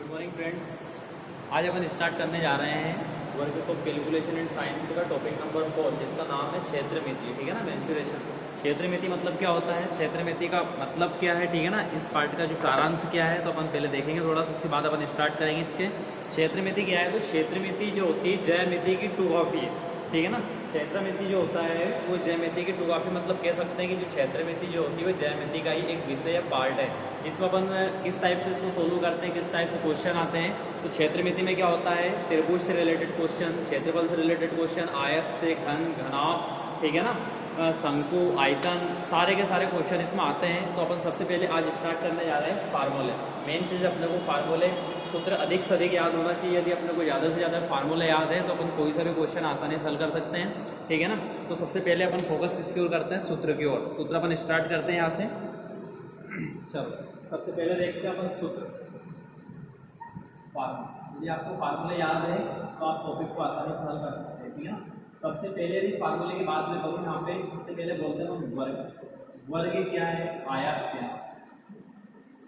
Good morning friends. आज अपन start करने जा रहे हैं work of calculation and science का टॉपिक नंबर 4, जिसका नाम है क्षेत्रमिति। ठीक है ना, मेंसुरेशन। क्षेत्रमिति मतलब क्या होता है, क्षेत्रमिति का मतलब क्या है, ठीक है ना। इस पार्ट का जो सारांश क्या है तो अपन पहले देखेंगे थोड़ा सा, उसके बाद अपन स्टार्ट करेंगे इसके। क्षेत्रमिति क्या है, तो क्षेत्रमिति जो होती है ज्यामिति की टू कॉपी है, ठीक है ना। क्षेत्रमिति जो होता है वो ज्यामिति की टू कॉपी, मतलब कह सकते हैं कि जो क्षेत्रमिति जो होती है वो ज्यामिति का ही एक विषय या पार्ट है। इसमें अपन किस टाइप से इसको सोल्व करते हैं, किस टाइप से क्वेश्चन आते हैं। तो क्षेत्रमिति में क्या होता है, त्रिभुज से रिलेटेड क्वेश्चन, क्षेत्रफल से रिलेटेड क्वेश्चन, आयत से, घन, घनाभ, ठीक है ना, शंकु, आयतन, सारे के सारे क्वेश्चन इसमें आते हैं। तो अपन सबसे पहले आज स्टार्ट करने जा रहे हैं फार्मूले। मेन चीज़ अपने को फार्मूले सूत्र अधिक से अधिक याद होना चाहिए। यदि अपने को ज़्यादा से ज़्यादा फार्मूले याद है तो अपन कोई सा भी क्वेश्चन आसानी से हल कर सकते हैं, ठीक है ना। तो सबसे पहले अपन फोकस किसकी ओर करते हैं, सूत्र की ओर। सूत्र अपन स्टार्ट करते हैं यहाँ से। चलो सबसे पहले देखते हैं अपन सूत्र फार्मूला। यदि आपको फार्मूले याद है तो आप टॉपिक को आसानी से हल कर सकते हैं, ठीक है ना। सबसे पहले भी फार्मूले की बात में करूँ यहाँ पे, सबसे पहले बोलते हैं हम वर्ग। वर्ग क्या है, आयत क्या है,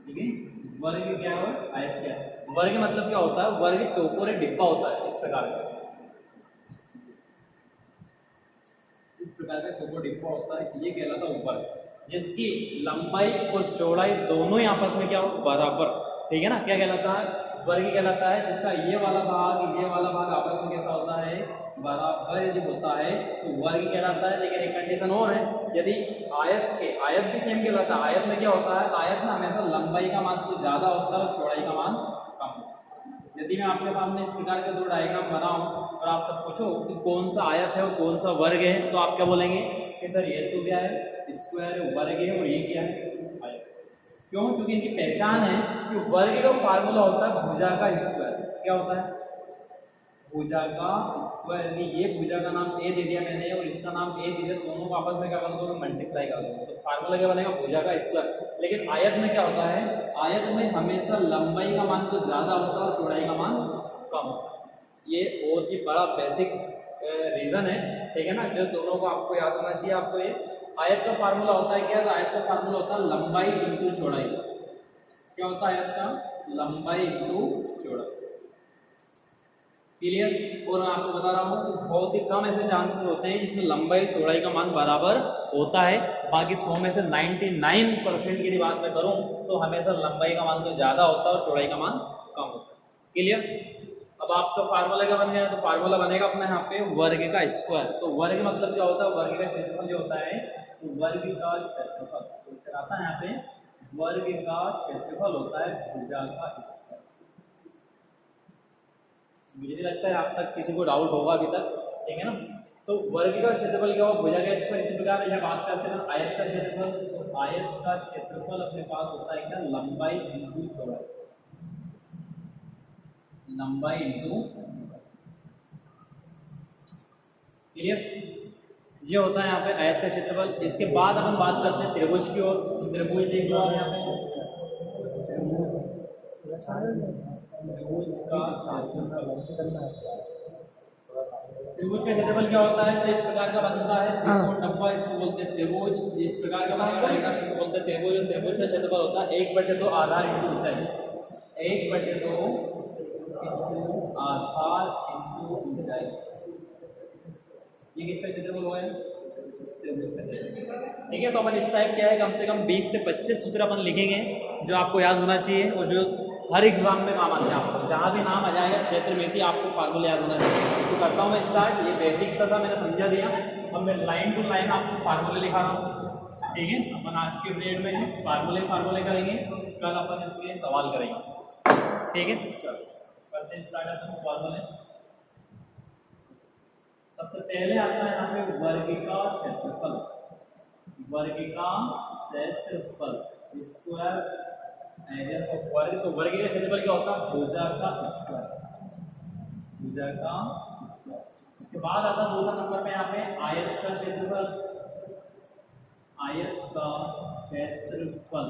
ठीक है। वर्ग क्या है, आयत क्या है। वर्ग मतलब क्या होता है, वर्ग चौकोर डिब्बा होता है, इस प्रकार का, इस प्रकार का चौकोर डिब्बा होता है, ये कहलाता है वर्ग, जिसकी लंबाई और चौड़ाई दोनों ही आपस में क्या हो, बराबर, ठीक है ना। क्या कहलाता है, वर्ग कहलाता है जिसका ये वाला भाग आपस में कैसा होता है, बराबर यदि होता है तो वर्ग कहलाता है। लेकिन एक कंडीशन और है, यदि आयत भी सेम कहलाता है। आयत में क्या होता है, आयत में हमेशा लंबाई का मान तो ज़्यादा होता है और चौड़ाई का मान कम होता है। यदि मैं आपके सामने इस प्रकार के दो डायग्राम बनाऊं और आप सब पूछो कि कौन सा आयत है और कौन सा वर्ग है, तो आप क्या बोलेंगे कि सर ये तो क्या है, स्क्वायर है, वर्ग है, और ये क्या है, आयत। क्यों, क्योंकि इनकी पहचान है कि वर्ग का फार्मूला होता है भुजा का स्क्वायर। क्या होता है, भुजा का स्क्वायर। ये भुजा का नाम ए दे दिया मैंने और इसका नाम ए दे दिया, दोनों को आपस में क्या कर दो, मल्टीप्लाई कर दो, तो फार्मूला क्या बनेगा, भुजा का स्क्वायर। लेकिन आयत में क्या होता है, आयत में हमेशा लंबाई का मान तो ज़्यादा होता है और चौड़ाई का मान कम होता है। ये बहुत ही बड़ा बेसिक रीज़न है, ठीक है ना, जो दोनों को आपको याद होना चाहिए। आपको ये आयत का फार्मूला होता है क्या, तो आयत का फार्मूला होता है लंबाई इंटू चौड़ाई। क्या होता है आयत का, लंबाई इंटू चौड़ाई। क्लियर। और मैं आपको बता रहा हूँ कि बहुत ही कम ऐसे चांसेस होते हैं जिसमें लंबाई चौड़ाई का मान बराबर होता है। बाकी 100 में से 99% की बात मैं करूँ तो हमेशा लंबाई का मान तो ज़्यादा होता है और चौड़ाई का मान कम होता है। क्लियर। अब आपका फार्मूला क्या बन गया, तो फार्मूला बनेगा अपने यहाँ पे वर्ग का स्क्वायर। तो वर्ग मतलब क्या होता है, वर्ग का क्षेत्रफल जो होता है, तो वर्ग का क्षेत्रफल तो आता है यहाँ पे, वर्ग का क्षेत्रफल होता है भुजा का स्क्वायर। मुझे नहीं लगता है आप तक किसी को डाउट होगा अभी तक, ठीक है ना। तो वर्ग का क्षेत्रफल क्या होगा, भुजा का स्क्वायर। इसी प्रकार जब बात करते हैं आयत का क्षेत्रफल, तो आयत का क्षेत्रफल अपने पास होता है क्या, लंबाई इंटू चौड़ाई, लंबाई इंटू। क्लियर। ये होता है यहाँ पे आयत का क्षेत्रफल। इसके बाद अपन बात करते हैं त्रिभुज की ओर। त्रिभुज देख लो यहाँ पे, त्रिभुज का क्षेत्रफल क्या होता है, तो इस प्रकार का बनता है डब्बा, इसको बोलते हैं त्रिभुज। इस प्रकार का बनेगा, इसको बोलते हैं त्रिभुज। त्रिभुज का क्षेत्रफल होता है 1/2 आधार इंटू ऊंचाई, 1/2 आधार इंटू ऊंचाई। ये किसका क्षेत्रफल हुआ है, ठीक है। तो अपन इस टाइप क्या है, कम से कम 20 से 25 सूत्र अपन लिखेंगे जो आपको याद होना चाहिए और जो हर एग्जाम में काम आते हैं। आपको जहाँ भी नाम आ जाएगा क्षेत्रमिति, आपको फार्मूला याद होना चाहिए। तो करता हूँ मैं स्टार्ट। ये बेसिक था मैंने समझा दिया। अब मैं लाइन टू लाइन आपको फार्मूले लिखा रहा हूँ, ठीक है। अपन आज के पीरियड में फार्मूले करेंगे, कल अपन इसके सवाल करेंगे, ठीक है। चलो करते हैं स्टार्ट अपन फार्मूले। सबसे पहले आता है यहाँ पे वर्ग का क्षेत्रफल, वर्ग का क्षेत्रफल स्क्वायर एरिया ऑफ वर्ग। तो वर्ग का क्षेत्रफल क्या होता है, भुजा का स्क्वायर, भुजा का स्क्वायर। इसके बाद आता है दूसरा नंबर पे यहाँ पे आयत का क्षेत्रफल, आयत का क्षेत्रफल।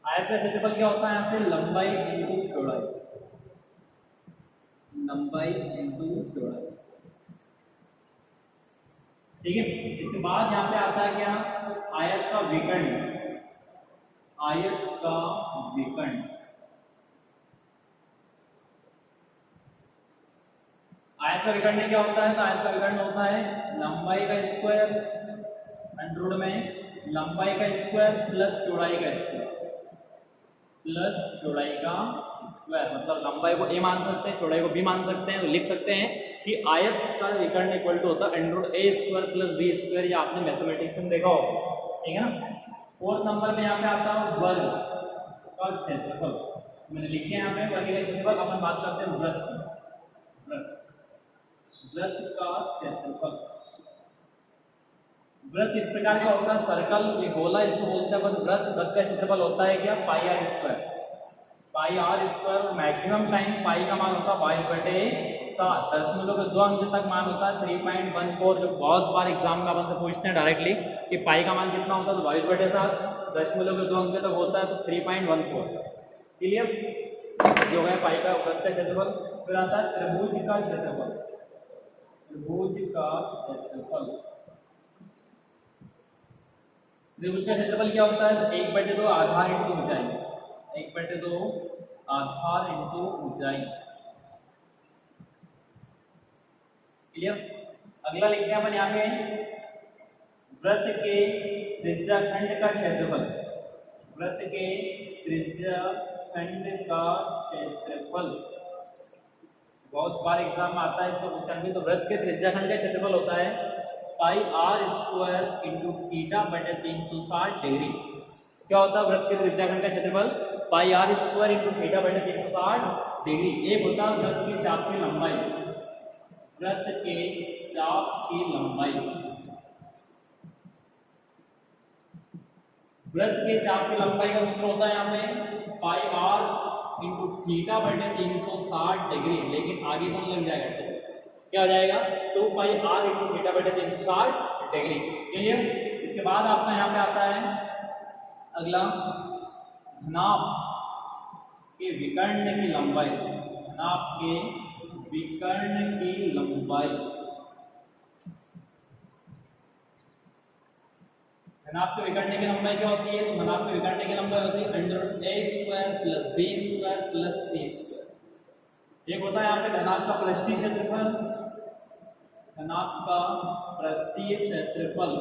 आयत का क्षेत्रफल क्या होता है यहाँ पे, लंबाई इंटू चौड़ाई, लंबाई इंटू चौड़ाई, ठीक है। इसके बाद यहाँ पे आता है क्या, आयत का विकर्ण, आयत का विकर्ण। आयत का विकर्ण क्या होता है? तो आयत का विकर्ण होता है लंबाई का स्क्वायर अंडर में लंबाई का स्क्वायर प्लस चौड़ाई का स्क्वायर प्लस चौड़ाई का स्क्वायर। मतलब लंबाई को a मान सकते हैं, चौड़ाई को b मान सकते हैं। तो लिख सकते हैं कि आयत का विकर्ण इक्वल टू होता है under a square plus b square. ये आपने मैथमेटिक्स में देखा होगा, ठीक है ना। 4th नंबर में यहाँ पे आता है वर्ग का क्षेत्रफल। मैंने लिखे यहाँ पे वर्ग का क्षेत्रफल। अपन बात करते हैं वृत्त का क्षेत्रफल। वृत्त इस प्रकार का होता है, सर्कल, ये गोला इसको बोलते हैं अपन वृत्त का क्षेत्रफल होता है क्या? Pi r square. Pi r square maximum time pi का मान होता है 22/7। 0.2 अंक तक मान होता है 3.14, जो बहुत बार एग्जाम में अपन से पूछते हैं डायरेक्टली कि पाई का मान कितना होता है, तो 22/7। 0.2 अंक तक होता है तो 3.14। क्लियर? जो है पाई का वृत्त का क्षेत्रफल। फिर आता है त्रिभुज का क्षेत्रफल। त्रिभुज का क्षेत्रफल क्या होता है? 1/2 आधार इंटू ऊंचाई। 1/2 आधार इंटू ऊंचाई। क्लियर? अगला लिखते हैं अपन यहाँ पे वृत्त के त्रिज्याखंड का क्षेत्रफल। वृत्त के त्रिज्याखंड का क्षेत्रफल बहुत बार एग्जाम में आता है इसका क्वेश्चन भी। तो वृत्त के त्रिज्याखंड का क्षेत्रफल होता है पाई आर स्क्वायर इंटू थीटा बटे 360 डिग्री। क्या होता है वृत्त के त्रिज्याखंड का क्षेत्रफल? पाई आर स्क्वायर इंटू थीटा बटे 360 डिग्री। एक होता है वृत्त के चाप की लंबाई। वृत्त के चाप की लंबाई। वृत्त के चाप की लंबाई का सूत्र होता है यहाँ पे पाई आर इंटू थीटा बटे 360 डिग्री। लेकिन आगे कौन लग जाएगा? क्या हो जाएगा? 2 पाई आर इंटू थीटा बटे 360 डिग्री। क्लियर? इसके बाद आपका यहाँ पे आता है अगला घनाभ के विकर्ण की लंबाई। घनाभ के विकर्ण की लंबाई। घनाभ के विकर्ण की लंबाई क्या होती है? तो घनाभ के विकर्ण की लंबाई होती है under a square plus b square plus c square. एक होता है यहाँ पे घनाभ का पृष्ठीय क्षेत्रफल। घनाभ का पृष्ठीय क्षेत्रफल।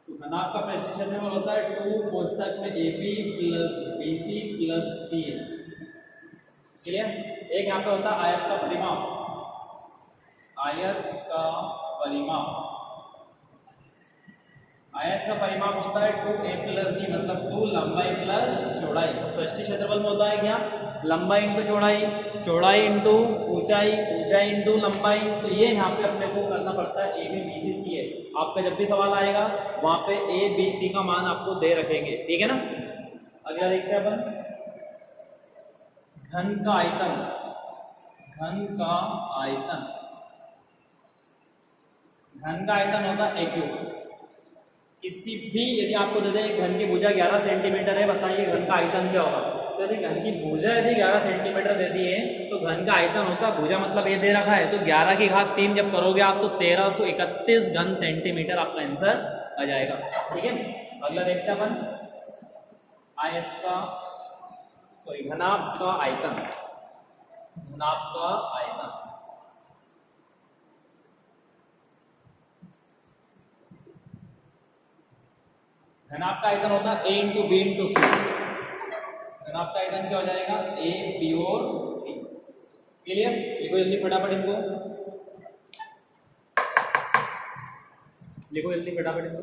तो घनाभ का पृष्ठीय क्षेत्रफल होता है 2 कोष्ठक में AB plus BC plus C। Clear? एक यहाँ पे होता है आयत का परिमाप। आयत का परिमाप। आयत का परिमाप होता है 2A प्लस D, मतलब 2 लंबाई प्लस चौड़ाई। पृष्ठीय क्षेत्रफल में होता है क्या? लंबाई इंटू चौड़ाई, चौड़ाई इंटू ऊंचाई, ऊंचाई इंटू लंबाई। तो ये यहाँ पे अपने को करना पड़ता है AB BC CA। आपका जब भी सवाल आएगा वहाँ पे A B C का मान आपको दे रखेंगे, ठीक है ना। अगला देखते हैं अपन घन का आयतन। घन का आयतन। घन का आयतन होता है A क्यूब। किसी भी यदि आपको दे दें घन की भुजा 11 सेंटीमीटर है, बताइए घन का आयतन क्या होगा? तो यदि घन की भुजा यदि 11 सेंटीमीटर दे दी है तो घन का आयतन होता है, भुजा मतलब ये दे रखा है, तो 11 की घात 3 जब करोगे आप तो 1331 घन सेंटीमीटर आपका आंसर आ जाएगा, ठीक है। अगला देखते हैं अपन आयत का घनाभ का आयतन। घनाभ का आयतन। घनाभ का आयतन होता है A इंटू बी इंटू सी। घनाभ का आयतन क्या हो जाएगा? A B और C। क्लियर? लिखो जल्दी फटाफट इनको, लिखो जल्दी फटाफट इनको।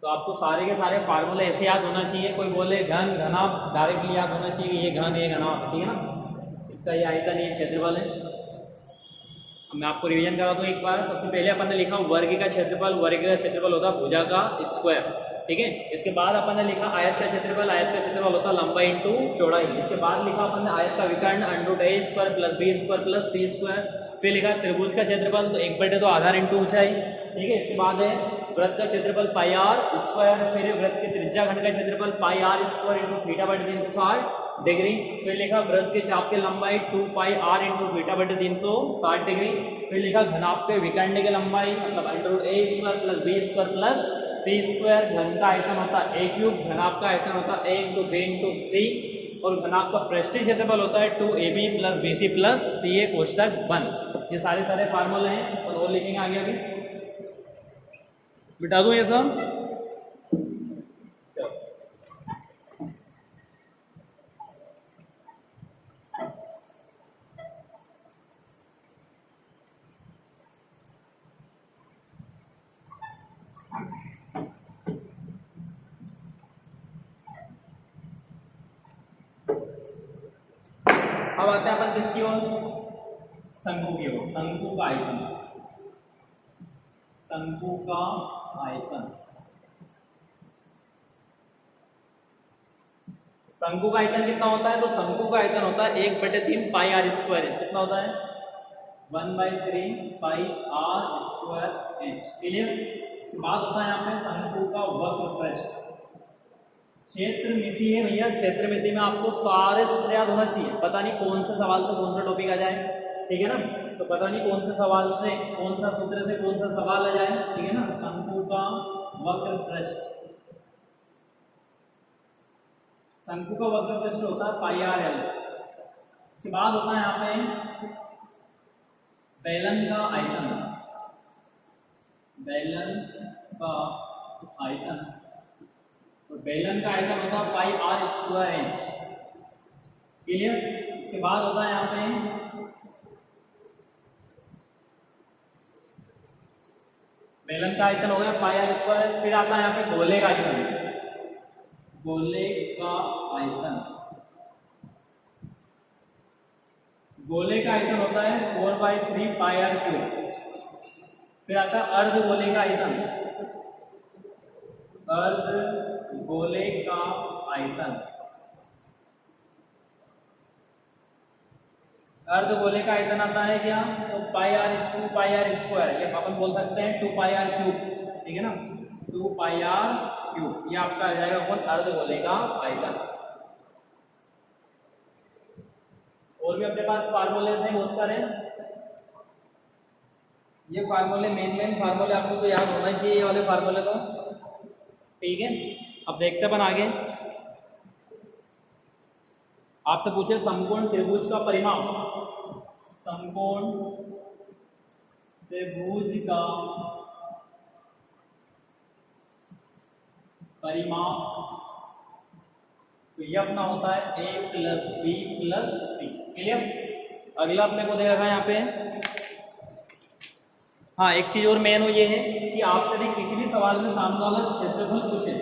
तो आपको सारे के सारे फार्मूले ऐसे याद होना चाहिए। कोई बोले घन घनाभ डायरेक्टली याद होना चाहिए, ये घन ये घनाभ, ठीक है ना। इसका ये आयतन ये क्षेत्रफल है। अब मैं आपको रिवीजन करा दूं एक बार। सबसे पहले अपन ने लिखा वर्ग का क्षेत्रफल। वर्ग का क्षेत्रफल होता है भुजा का स्क्वायर, ठीक है। इसके बाद अपन ने लिखा आयत का क्षेत्रफल। आयत का क्षेत्रफल होता है लंबाई इंटू चौड़ाई। इसके बाद लिखा अपन ने आयत का विकर्ण under root A square plus B square plus C square. फिर लिखा त्रिभुज का क्षेत्रफल, तो 1/2 आधार इंटू ऊंचाई, ठीक है। इसके बाद है वृत्त का क्षेत्रफल पाई आर स्क्वायर। फिर वृत्त के त्रिज्याखंड का क्षेत्रफल पाई आर स्क्वायर इंटू थीटा बटे 360 डिग्री। फिर लिखा वृत्त के चाप की लंबाई 2 पाई r इंटू बीटा बटे 360 डिग्री। फिर लिखा घनाभ के विकर्ण की लंबाई मतलब √a² plus b² plus c²। घन का आयतन होता है a क्यूब, घनाभ का आयतन होता है a into b into c, और घनाभ का पृष्ठीय क्षेत्रफल होता है 2ab plus bc plus ca कोष्टक 1। ये सारे फार्मूले हैं और वो लिखेंगे आगे अभी, मिटा दूं ये सब। अब आते हैं अपन किसकी ओर, शंकु की ओर। शंकु का आयतन, शंकु का आयतन, शंकु का आयतन कितना होता है? तो शंकु का आयतन होता है 1/3 पाई r स्क्वायर इंच। कितना होता है? 1/3 पाई r स्क्वायर इंच। क्लियर? बात होता है यहाँ पे शंकु का वक्र पृष्ठ। क्षेत्र मिति है भैया, क्षेत्र मिति में आपको सारे सूत्र याद होना चाहिए। पता नहीं कौन से सवाल से कौन सा टॉपिक आ जाए, ठीक है ना? तो पता नहीं कौन से सवाल से कौन सा सूत्र से कौन सा सवाल आ जाए, ठीक है ना? शंकु का वक्र पृष्ठ, शंकु का वक्र पृष्ठ होता है पाई r l। इसके बाद होता है यहाँ पे बेलन का आयतन, बेलन का आयतन, तो बेलन का आयतन होता है पाई r स्क्वायर इंच। क्लियर? इसके बाद होता है यहाँ पे बेलन का आयतन हो गया पाई r स्क्वायर। फिर आता है यहाँ पे गोले का आयतन, गोले का आयतन, गोले का आयतन होता है 4/3 पाई r क्यूब। फिर आता है अर्ध गोले का आयतन, अर्ध गोले का आयतन, अर्ध गोले का आयतन आता है क्या? तो पाई r 2 पाई r स्क्वायर, ये अपन बोल सकते हैं 2 पाई r क्यूब, ठीक है ना? 2 पाई r क्यूब, ये आपका आ जाएगा कौन? अर्ध गोले का आयतन। और भी अपने पास फार्मूले हैं बहुत सारे। ये फार्मूले मेन फार्मूले आपको तो याद होना चाहिए, ये वाले फार्मूले तो, ठीक है? अब देखते अपन आगे। आपसे पूछे समकोण त्रिभुज का परिमाप, समकोण त्रिभुज का परिमाप, तो ये अपना होता है a plus B plus C. Clear? अगला अपने को दे रखा है यहाँ पे, हाँ एक चीज और मेन हो ये है कि आपसे यदि किसी भी सवाल में सामने वाला क्षेत्रफल पूछे,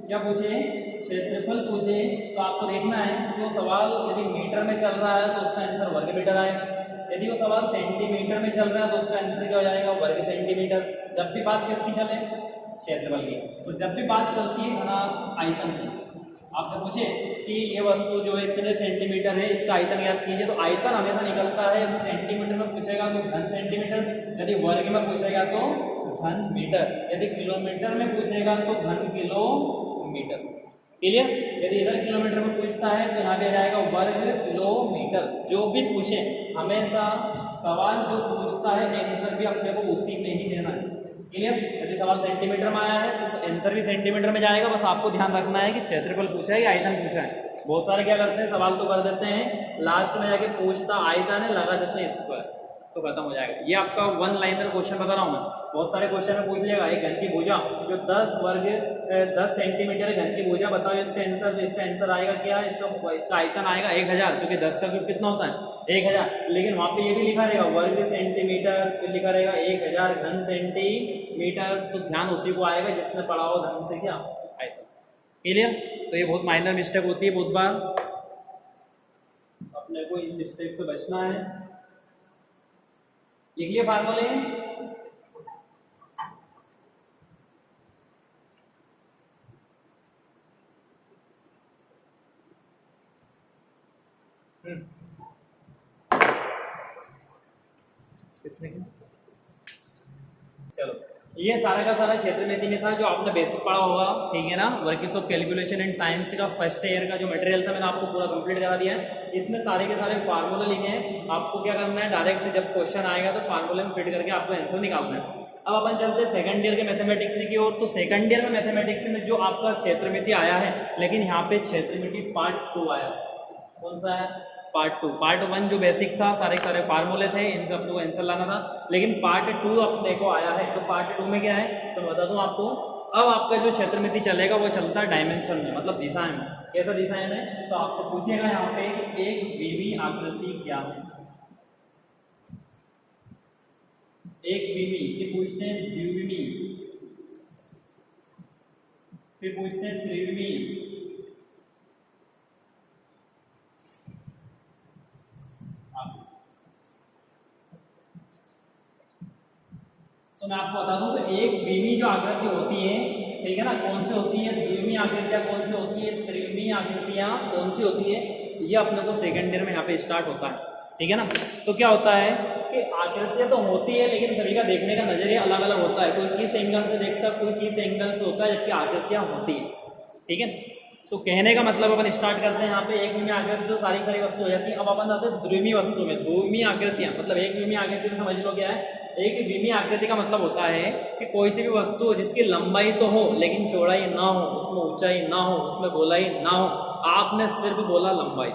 क्या पूछे? क्षेत्रफल पूछे, तो आपको देखना है कि वो सवाल यदि मीटर में चल रहा है तो उसका आंसर वर्ग मीटर आएगा, यदि वो सवाल सेंटीमीटर में चल रहा है तो उसका आंसर क्या हो जाएगा? वर्ग सेंटीमीटर। जब भी बात किसकी चले? क्षेत्रफल की। तो जब भी बात चलती है घनाभ आयतन की, आपसे पूछे कि ये वस्तु जो है इतने सेंटीमीटर है, इसका आयतन ज्ञात कीजिए, तो आयतन हमेशा निकलता है यदि सेंटीमीटर में पूछेगा तो घन सेंटीमीटर, यदि वर्ग में पूछेगा तो घन मीटर, यदि किलोमीटर में पूछेगा तो घन किलोमीटर। क्लियर? यदि इधर किलोमीटर में पूछता है तो यहाँ पे आ जाएगा वर्ग किलोमीटर। जो भी पूछे हमेशा सवाल जो पूछता है आंसर भी अपने को उसी में ही देना है। क्लियर? यदि सवाल सेंटीमीटर में आया है तो आंसर भी सेंटीमीटर में जाएगा। बस आपको ध्यान रखना है कि क्षेत्रफल पूछा है या आयतन पूछा है। बहुत सारे क्या करते हैं, सवाल तो कर देते हैं, लास्ट में जाके पूछता आयतन है, लगा देते हैं स्क्वायर, तो खत्म हो जाएगा। ये आपका वन लाइनर क्वेश्चन बता रहा हूँ मैं। बहुत सारे क्वेश्चन में पूछ लेगा एक घन की भुजा जो 10 सेंटीमीटर है, घन की भुजा बताओ इसका आंसर। इसका आंसर आएगा क्या? इसका आयतन आएगा 1000, क्योंकि 10 का क्यूब कितना होता है? 1000। लेकिन वहाँ पे ये भी लिखा रहेगा वर्ग सेंटीमीटर, फिर लिखा रहेगा 1000 घन सेंटीमीटर। तो ध्यान उसी को आएगा जिसने पढ़ा हो ढंग से क्या आयतन। क्लियर? तो ये बहुत माइनर मिस्टेक होती है बहुत बार, अपने को इन मिस्टेक से बचना है। लिख लिए फार्मूले? चलो ये सारा का सारा क्षेत्रमिति में था जो आपने बेसिक पढ़ा होगा, ठीक है ना। Workings of calculation and science का फर्स्ट ईयर का जो मटेरियल था मैंने आपको पूरा कंप्लीट करा दिया है। इसमें सारे के सारे फार्मूले लिखे हैं, आपको क्या करना है डायरेक्ट जब क्वेश्चन आएगा तो फार्मूले में फिट करके आपको आंसर निकालना है। अब अपन चलते हैं सेकंड ईयर के मैथमेटिक्स की ओर। तो सेकंड ईयर में मैथमेटिक्स में जो आपका क्षेत्रमिति आया है, लेकिन यहाँ पे क्षेत्रमिति पार्ट 2 आया। कौन सा है? पार्ट 2। पार्ट 1 जो बेसिक था, सारे सारे फार्मूले थे, इन सब को आंसर लाना था। लेकिन पार्ट 2 अपने को आया है। तो पार्ट 2 में क्या है तो बता दूं आपको। अब आपका जो क्षेत्रमिति चलेगा वो चलता है डायमेंशन में, मतलब दिशाएं में। कैसा दिशाएं में? तो आपको पूछेगा यहाँ पे कि एक विमी आकृति क्या है। एक विमी, ये पूछते हैं द्विविमी, फिर पूछते हैं त्रिविमी, तो मैं आपको बता दूं तो एक विमी जो आकृति होती है, ठीक है ना, कौन सी होती है? द्विविमी आकृतियां कौन सी होती है? त्रिविमी आकृतियां कौन सी होती है? ये अपने को सेकंड ईयर में यहाँ पे स्टार्ट होता है, ठीक है ना। तो क्या होता है कि आकृतियां तो होती है, लेकिन सभी का देखने का नजरिया अलग अलग होता है। कोई किस एंगल से देखता है, कोई किस एंगल से होता है, जबकि आकृतियां होती है, ठीक है। तो कहने का मतलब अपन स्टार्ट करते हैं यहाँ पे एक विमी आकृति तो सारी सारी वस्तु हो जाती है। अब अपन आते हैं द्विविमी वस्तु में। द्विविमी आकृतियां मतलब एक विमी आकृति में समझ लो क्या है। एक विमी आकृति का मतलब होता है कि कोई सी भी वस्तु जिसकी लंबाई तो हो लेकिन चौड़ाई ना हो, उसमें ऊंचाई ना हो, उसमें गोलाई ना हो। आपने सिर्फ बोला लंबाई।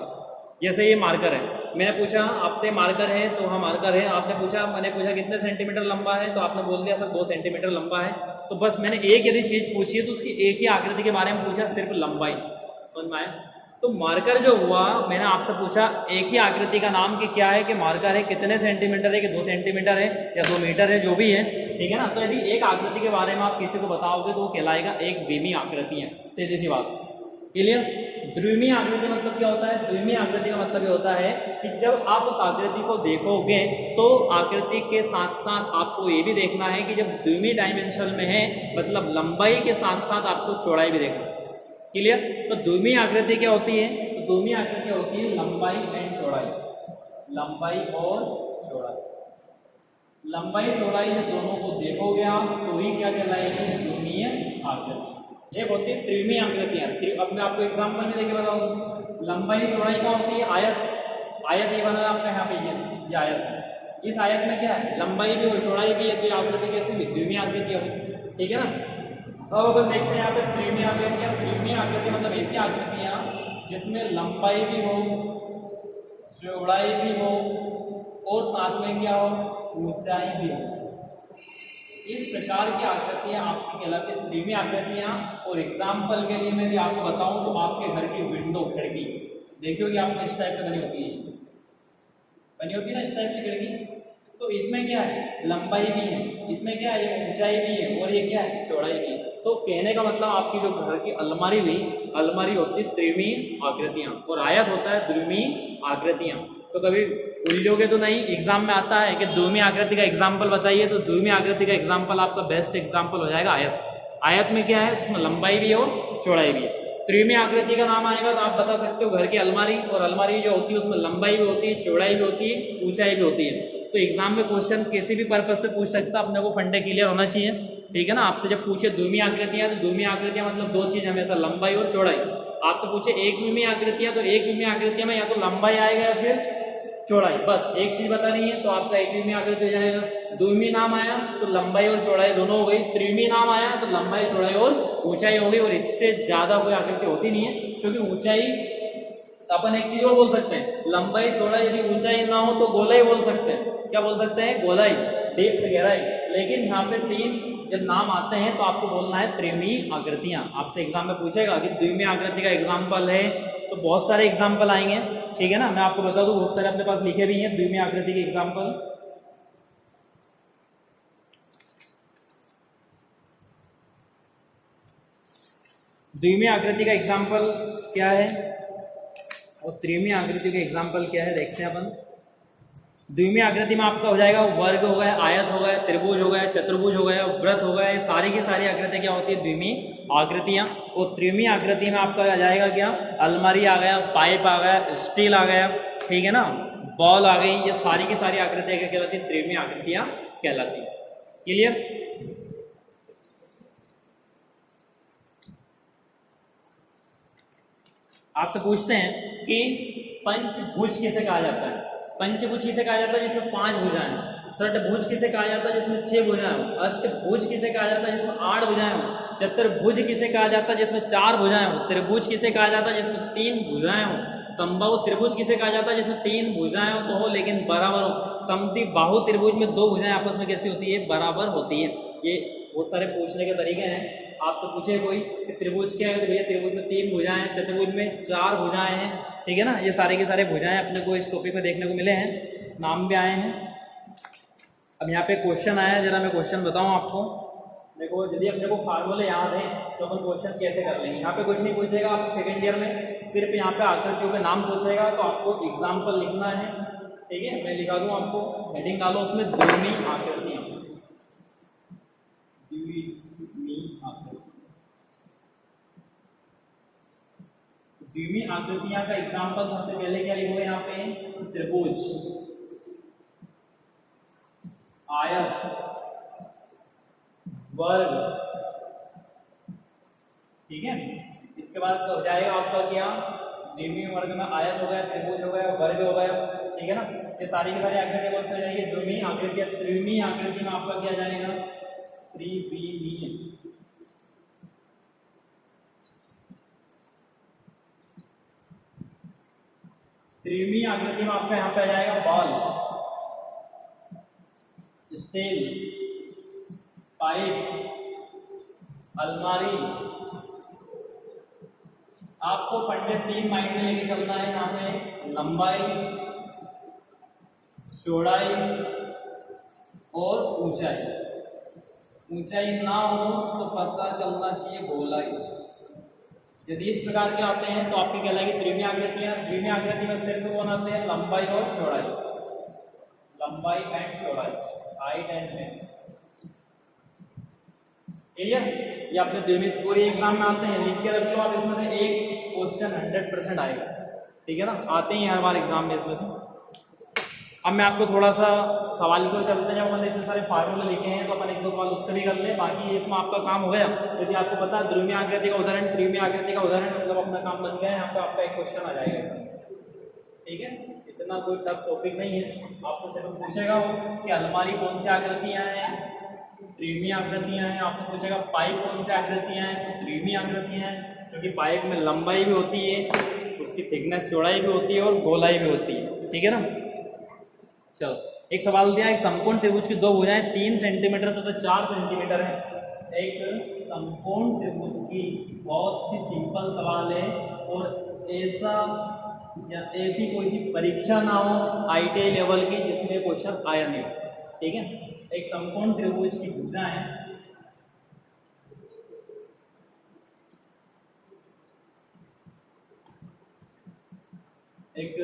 जैसे ये मार्कर है, मैंने पूछा आपसे मार्कर है, तो हाँ मार्कर है। आपने पूछा, मैंने पूछा कितने सेंटीमीटर लंबा है, तो आपने बोल दिया सर 2 सेंटीमीटर लंबा है। तो बस मैंने एक यदि चीज़ पूछी है तो उसकी एक ही आकृति के बारे में पूछा, सिर्फ लंबाई। समझ में आया? तो मार्कर जो हुआ, मैंने आपसे पूछा एक ही आकृति का नाम कि क्या है, कि मार्कर है, कितने सेंटीमीटर है, कि 2 सेंटीमीटर है या 2 मीटर है, जो भी है, ठीक है ना। तो यदि एक आकृति के बारे में आप किसी को बताओगे तो वो कहलाएगा एक विमी आकृति है। सीधी सी बात, क्लियर। द्विविमी आकृति मतलब क्या होता है? द्विविमी आकृति का मतलब ये होता है कि जब आप उस आकृति को देखोगे तो आकृति के साथ साथ आपको ये भी देखना है कि जब द्विविमी डायमेंशन में है, मतलब लंबाई के साथ साथ आपको चौड़ाई भी देखना है। क्लियर। तो द्विविमी आकृति क्या होती है? तो द्विविमी आकृति होती है लंबाई एंड चौड़ाई, लंबाई और चौड़ाई। लंबाई चौड़ाई जब दोनों को देखोगे आप तो ही क्या कहलाएगी? द्विविमीय आकृति। एक होती है त्रिविमी आकृतियां। अब मैं आपको एग्जाम्पल में देके बताऊँ। लंबाई चौड़ाई क्या होती है? आयत। आयत ये बना आपका यहाँ पे, ये आयत है। इस आयत में क्या है? लंबाई भी और चौड़ाई भी है। तो आकृति कैसी हुई? द्विविमी आकृति होगी, ठीक है ना। अब अपन देखते हैं यहाँ पे त्रिविमी आकृतियां। त्रिविमी आकृति मतलब ऐसी आकृतियां जिसमें लंबाई भी हो, चौड़ाई भी हो और साथ में क्या हो? ऊंचाई भी हो। इस प्रकार की आकृतियां आपकी कहलाती है त्रिविमी आकृतियां। और एग्जाम्पल के लिए मैं यदि आपको बताऊं तो आपके घर की विंडो, खिड़की देखिए कि आपने इस टाइप से बनी होती है, बनी होती है ना इस टाइप से खिड़की। तो इसमें क्या है? लंबाई भी है, इसमें क्या है? ये ऊंचाई भी है और ये क्या है? चौड़ाई भी है। तो कहने का मतलब आपकी जो घर की अलमारी हुई, अलमारी होती है त्रिविमी आकृतियां और आयत होता है द्विविमी आकृतियां। तो कभी उलझोगे तो नहीं। एग्जाम में आता है कि द्विविमी आकृति का एग्जाम्पल बताइए, तो द्विविमी आकृति का एग्जाम्पल आपका बेस्ट एग्जाम्पल हो जाएगा आयत। आयत में क्या है? उसमें लंबाई भी है और चौड़ाई भी है। त्रिविमी आकृति का नाम आएगा तो आप बता सकते हो घर की अलमारी। और अलमारी जो होती है उसमें लंबाई भी होती है, चौड़ाई भी होती है, ऊंचाई भी होती है। तो एग्जाम में क्वेश्चन किसी भी पर्पज से पूछ सकता है, अपने को फंडे क्लियर होना चाहिए, ठीक है ना। आपसे जब पूछे द्विविमी आकृतियां, तो द्विविमी आकृतियां मतलब 2 चीज हमेशा, लंबाई और चौड़ाई। आपसे पूछे एक विमी आकृतियां, तो एक विमी आकृतियां में या तो लंबाई आएगा या फिर चौड़ाई, बस एक चीज बतानी है। तो आपका एक विमी आकृति हो जाएगा। द्विविमी नाम आया तो लंबाई और चौड़ाई दोनों हो गई। त्रिविमी नाम आया तो लंबाई, चौड़ाई और ऊंचाई हो गई। और इससे ज्यादा कोई आकृति होती नहीं है, क्योंकि ऊंचाई अपन एक चीज और बोल सकते हैं, लंबाई चौड़ाई यदि ऊंचाई ना हो तो गोलाई बोल सकते हैं। क्या बोल सकते हैं? गोलाई, डेप्थ, गहराई। लेकिन यहाँ पे 3 जब नाम आते हैं तो आपको बोलना है त्रिविमी आकृतियां। आपसे एग्जाम में पूछेगा कि द्विविमी आकृति का एग्जाम्पल है, तो बहुत सारे एग्जाम्पल आएंगे, ठीक है ना। मैं आपको बता दूं बहुत सारे अपने पास लिखे भी हैं द्विविमी आकृति के एग्जाम्पल। द्विविमी आकृति का एग्जाम्पल क्या है और त्रिविमी आकृति का एग्जाम्पल क्या है, देखते हैं अपन। द्विविमी आकृति में आपका हो जाएगा वर्ग हो गया, आयत हो गया, त्रिभुज हो गया, चतुर्भुज हो गया, वृत्त हो गया। सारी की सारी आकृतियां क्या होती है? द्विविमी आकृतियां। और त्रिविमी आकृति में आपका आ जाएगा क्या? अलमारी आ गया, पाइप आ गया, स्टील आ गया, ठीक है ना, बॉल आ गई। ये सारी की सारी आकृतियां क्या कहलाती है? त्रिविमी आकृतियां कहलाती है। क्लियर। आपसे पूछते हैं कि पंचभुज किसे कहा जाता है? पंचभुज किसे कहा जाता है जिसमें 5 भुजाएं हों? षटभुज किसे कहा जाता है जिसमें 6 भुजाएं हों? अष्टभुज किसे कहा जाता है जिसमें 8 भुजाएं हों? चतुर्भुज किसे कहा जाता है जिसमें 4 भुजाएं हों? त्रिभुज किसे कहा जाता है जिसमें 3 भुजाएं हों? समबाहु त्रिभुज किसे कहा जाता है जिसमें 3 भुजाएं हो तो हो लेकिन बराबर हो? समद्विबाहु त्रिभुज में 2 भुजाएं आपस में कैसी होती है? बराबर होती है। ये बहुत सारे पूछने के तरीके हैं। आपसे पूछे कोई कि त्रिभुज क्या है, तो भैया त्रिभुज में 3 भुजाएं हैं, चतुर्भुज में 4 भुजाएं हैं, ठीक है ना। ये सारे के सारे भुजाएं अपने को इस टॉपिक में देखने को मिले हैं, नाम भी आए हैं। अब यहाँ पे क्वेश्चन आया है, जरा मैं क्वेश्चन बताऊँ आपको। देखो यदि अपने को फार्मूले याद है तो अपन क्वेश्चन कैसे कर लेंगे। यहाँ पे कुछ नहीं पूछेगा आप सेकेंड ईयर में, सिर्फ यहाँ पे आकृतियों के नाम पूछेगा, तो आपको एग्जाम्पल लिखना है, ठीक है। मैं लिखा दूँ आपको, हेडिंग डालो उसमें द्विमीय आकृतियाँ। द्विमीय आकृतियां का एग्जाम्पल सबसे पहले क्या लिखोगे यहाँ पे? त्रिभुज, आयत, वर्ग, ठीक है। इसके बाद हो जाएगा आपका क्या? द्विमीय वर्ग में आयत हो गया, त्रिभुज हो गया, वर्ग हो गया, ठीक है ना। ये सारी की सारी आकृतियां कौन सी हो जाएगी? द्विमीय आकृतियां। त्रिमीय आकृति में आपका क्या जाएगा? त्रिविमीय। त्रिमीय आकृति में आपका यहाँ पे आ जाएगा बॉल, स्टील, पाइप, अलमारी। आपको फंडे 3 माइंड में लेके चलना है यहाँ पे, लंबाई, चौड़ाई और ऊंचाई। ऊंचाई ना हो तो पता चलना चाहिए गोलाई। यदि इस प्रकार के आते हैं तो आपकी कहलाएगी त्रिमीय आकृतियां। द्विमीय आकृति में सिर्फ कौन आते हैं? लंबाई और चौड़ाई, लंबाई एंड चौड़ाई, हाइट एंड लेंथ, ठीक है। ये अपने द्विमीय पूरे एग्जाम में आते हैं, लिख के रख लो आप। इसमें से एक क्वेश्चन 100% आएगा, ठीक है ना। आते ही हर बार एग्जाम में इसमें से। अब मैं आपको थोड़ा सा सवाल को चलते हैं, अपन इतने सारे फार्मूले लिखे हैं तो अपन 1-2 सवाल उससे भी कर ले, बाकी इसमें आपका काम हो गया। यदि आपको पता है द्विमीय आकृति का उदाहरण, त्रिमीय आकृति का उदाहरण, मतलब अपना काम बन गया है। यहाँ पे आपका एक क्वेश्चन आ जाएगा, ठीक है। इतना कोई टफ टॉपिक नहीं है। आपको सिर्फ पूछेगा वो कि अलमारी कौन सी आकृतियाँ हैं? त्रिमीय आकृतियाँ हैं। आपको पूछेगा पाइप कौन सी आकृतियाँ हैं? तो त्रिमीय आकृतियाँ हैं, क्योंकि पाइप में लंबाई भी होती है, उसकी थिकनेस चौड़ाई भी होती है और गोलाई भी होती है, ठीक है ना। चलो एक सवाल दिया, एक समकोण त्रिभुज की 2 भुजाएं 3 सेंटीमीटर तथा 4 सेंटीमीटर है। एक समकोण त्रिभुज की बहुत ही सिंपल सवाल है, और ऐसा या ऐसी कोई सी परीक्षा ना हो ITI लेवल की जिसमें क्वेश्चन आया नहीं हो, ठीक है। एक समकोण त्रिभुज की भुजाएं एक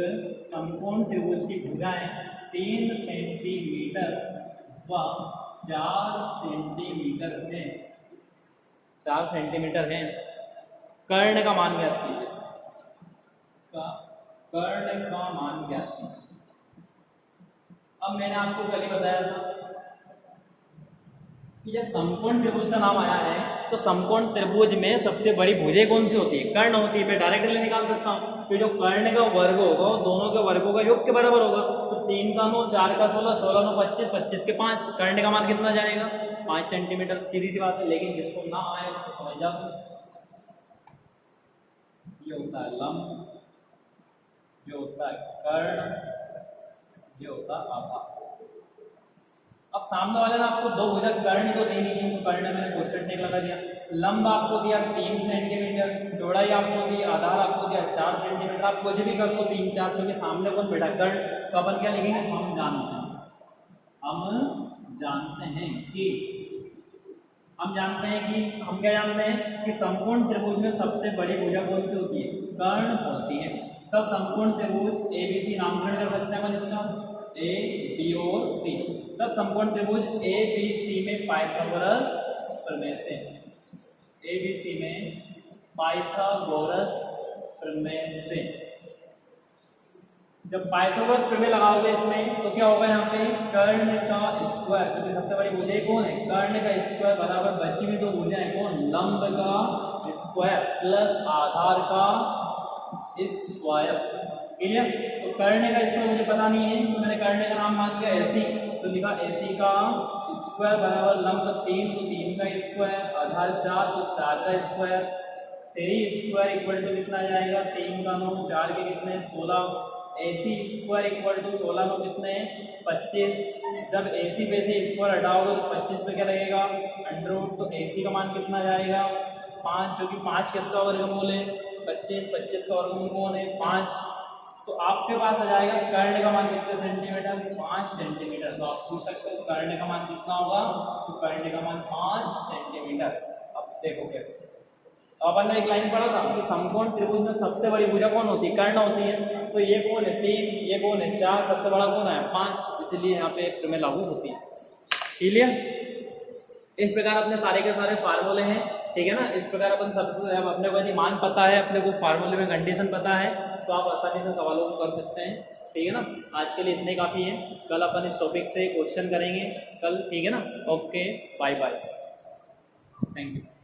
समकोण त्रिभुज की भुजाएं 3 सेंटीमीटर व 4 सेंटीमीटर है, 4 सेंटीमीटर है। कर्ण का मान ज्ञात कीजिए। इसका कर्ण का मान ज्ञात कीजिए। अब मैंने आपको कल ही बताया था कि जब समकोण त्रिभुज का नाम आया है तो समकोण त्रिभुज में सबसे बड़ी भुजाएं कौन सी होती है? कर्ण होती है। मैं डायरेक्टली निकाल सकता हूँ कि जो कर्ण का वर्ग होगा दोनों के वर्गों का योग के बराबर होगा। तो 3 का 9, 4 का 16, 16 9 25, 25 के 5, कर्ण का मान कितना जाएगा? 5 सेंटीमीटर। सीधी सी बात है, लेकिन जिसको ना आए उसको समझ जाओ। ये होता है लंब, ये होता है कर्ण, ये होता है आधार। अब सामने वाले ने आपको 2 भुजा कर्ण तो दी नहीं है, तो कर्ण मैंने क्वेश्चन टेक लगा दिया। लंब आपको दिया 3 सेंटीमीटर, चौड़ाई आपको दी, आधार आपको दिया 4 सेंटीमीटर। आप कुछ भी कर लो 3 4, क्योंकि सामने कौन बैठा? कर्ण। तो अपन क्या लिखेंगे? हम जानते हैं कि हम क्या जानते हैं कि समकोण त्रिभुज में सबसे बड़ी भुजा कौन सी होती है? कर्ण होती है। तब समकोण त्रिभुज ABC नामकरण कर सकते हैं अपन इसका, A, B और C। तब समकोण त्रिभुज ABC में पाइथागोरस प्रमेय से, ABC में पाइथागोरस प्रमेय से, जब पाइथागोरस प्रमेय लगाओगे इसमें तो क्या होगा? यहाँ पे कर्ण का स्क्वायर, क्योंकि सबसे बड़ी भुजा कौन है? कर्ण का स्क्वायर बराबर बची हुई 2 भुजाएं कौन? लंब का स्क्वायर प्लस आधार का स्क्वायर। क्लियर? तो कर्ण का स्क्वायर मुझे पता नहीं है, तो मैंने कर्ण का नाम मान लिया एसी, तो लिखा एसी का स्क्वायर बराबर लंब 3, तो 3 का स्क्वायर, आधार 4 तो 4 का स्क्वायर, 3 स्क्वायर इक्वल टू कितना आ जाएगा, 3 का 9, 4 के कितने 16, एसी स्क्वायर इक्वल टू 16 9 कितने 25। जब एसी पे से स्क्वायर हटाओगे तो 25 पे क्या लगेगा अंडर रूट, तो एसी का मान कितना जाएगा 5, जो कि 5 किसका वर्गमूल है 25, 25 का वर्गमूल कौन है 5। तो आपके पास आ जाएगा कर्ण का मान कितने सेंटीमीटर 5 सेंटीमीटर। तो आप पूछ सकते हो कर्ण का मान कितना होगा, तो कर्ण का मान 5 सेंटीमीटर। अब देखो क्या, तो अपन ने एक लाइन पढ़ा था कि समकोण त्रिभुज में सबसे बड़ी भुजा कौन होती है, कर्ण होती है। तो ये कौन है 3, ये कौन है 4, सबसे बड़ा कौन है 5, इसलिए यहाँ पे प्रमेय लागू होती है। क्लियर? इस प्रकार अपने सारे के सारे फार्मूले हैं, ठीक है ना। इस प्रकार अपन सबसे, अब अपने को यदि मान पता है, अपने को फार्मूले में कंडीशन पता है, तो आप आसानी से सवालों को कर सकते हैं, ठीक है ना। आज के लिए इतने काफ़ी है, कल अपन इस टॉपिक से क्वेश्चन करेंगे कल, ठीक है ना। Okay, bye bye, thank you.